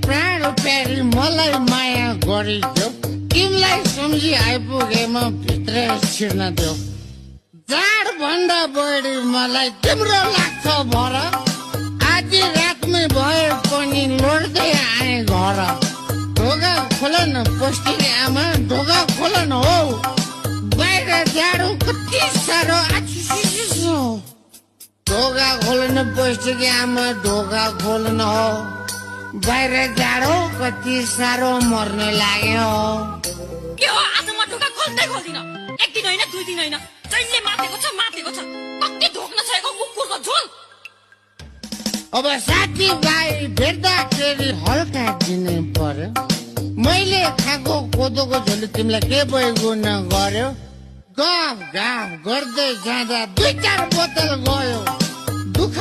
प्राण प्यारी मलाई माया गरिदेऊ तिमीलाई सम्झी आइपुगेमा भित्र छिर्न देऊ जाड भन्दा बढी मलाई तिम्रो लाग्छ भर आधी रातमै भए पनि लड्दै आए घर ढोका खोल न पोस्टिने आमा ढोका खोल न हो बाहिर जाडो कति साह्रो आछिसो ढोका खोल्न पोस्टिने आमा ढोका खोल्न हो बाहिर जाडो कति साह्रो मर्न लाग्यो के हो आज म ढोका खोल्दै खोल्दिन एक दिन होइन दुई दिन होइन जहिले मातेको छ कति ढोक्न छैको कुकुरको झोल अब साथीभाइ भेट्दाखेरि हल्का दिनै पर्यो मैले खाएको कोदोको झोल तिमीलाई के बैगुन गर्यो गफ गाफ गर्दै जाँदा 2-4 बोतल गयो दुःख